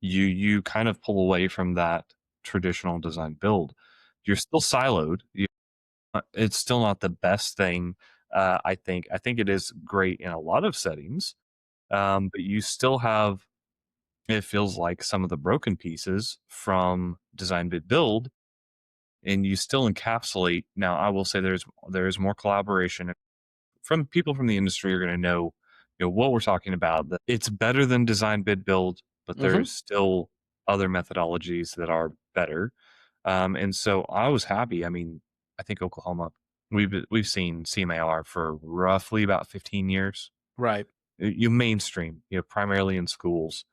you kind of pull away from that traditional design build. You're still siloed. It's still not the best thing. I think it is great in a lot of settings, but you still have, it feels like, some of the broken pieces from design bid build, and you still encapsulate. Now, I will say there's more collaboration from people from the industry are going to know what we're talking about. That it's better than design bid build, but Hmm. there's still other methodologies that are better. And so I was happy. I mean, I think Oklahoma, we've seen CMAR for roughly about 15 years. Right. You mainstream, primarily in schools,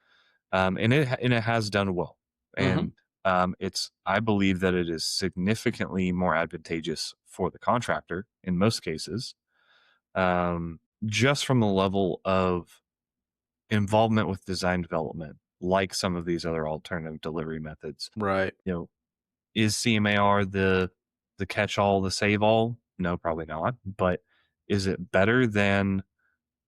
and it has done well. Hmm. And it's I believe that it is significantly more advantageous for the contractor in most cases, just from the level of involvement with design development, like some of these other alternative delivery methods. Right. You know, is CMAR the catch all, the save all? No, probably not. But is it better than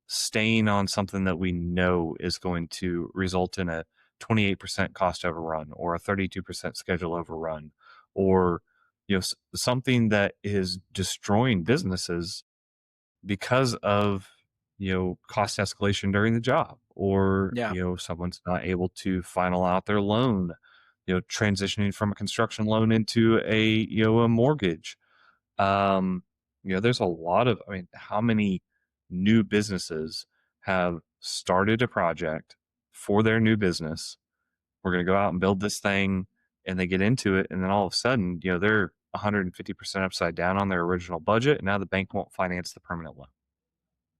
staying on something that we know is going to result in a 28% cost overrun or a 32% schedule overrun, or something that is destroying businesses because of cost escalation during the job, or Yeah. someone's not able to final out their loan, transitioning from a construction loan into a mortgage. um there's a lot of, I mean, how many new businesses have started a project for their new business? We're going to go out and build this thing, and they get into it, and then all of a sudden, they're 150% upside down on their original budget, and now the bank won't finance the permanent loan.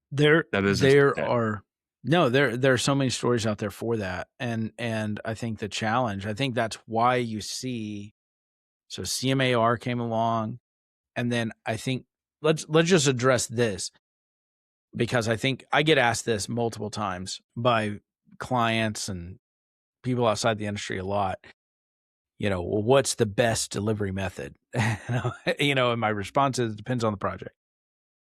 There That business is there dead. are no, there are so many stories out there for that, and I think the challenge, I think that's why you see, so CMAR came along, and then I think let's just address this, because I think I get asked this multiple times by clients and people outside the industry a lot. Well, what's the best delivery method? And my response is, it depends on the project.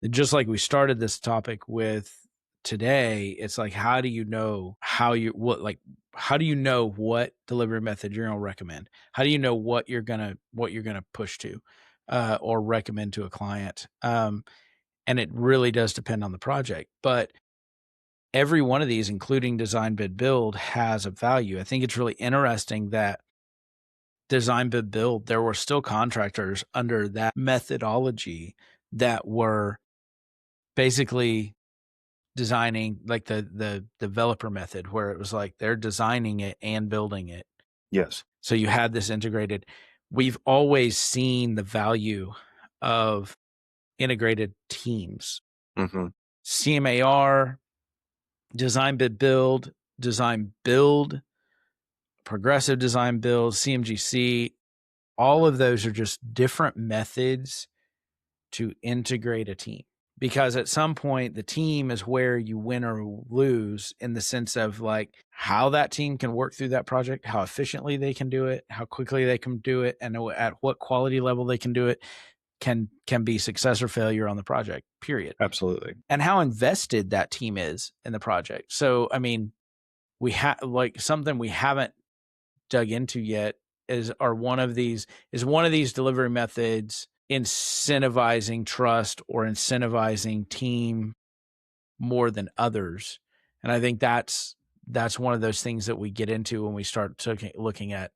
Just like we started this topic with today, it's like, how do you know how do you know what delivery method you're going to recommend? How do you know what you're going to push to, or recommend to a client? And it really does depend on the project, but every one of these, including design bid build, has a value. I think it's really interesting that design bid build, there were still contractors under that methodology that were basically designing, like, the developer method, where it was like they're designing it and building it. Yes. So you had this integrated. We've always seen the value of integrated teams. Hmm. CMAR, design build, progressive design build, CMGC, all of those are just different methods to integrate a team. Because at some point, the team is where you win or lose, in the sense of, like, how that team can work through that project, how efficiently they can do it, how quickly they can do it, and at what quality level they can do it, can be success or failure on the project, period. Absolutely. And how invested that team is in the project. So, I mean, we have, like, something we haven't dug into yet is one of these delivery methods incentivizing trust or incentivizing team more than others. And I think that's one of those things that we get into when we start looking at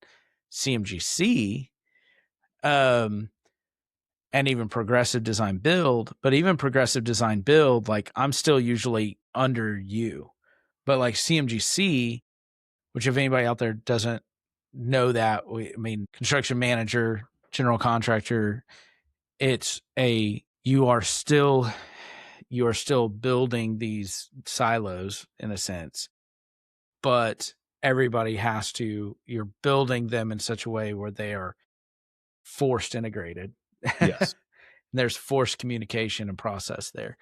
CMGC, um, and even progressive design build. But even progressive design build, like, I'm still usually under you. But like CMGC, which, if anybody out there doesn't know that, I mean, construction manager, general contractor, it's a you are still building these silos in a sense, but you're building them in such a way where they are forced integrated. Yes. There's forced communication and process there.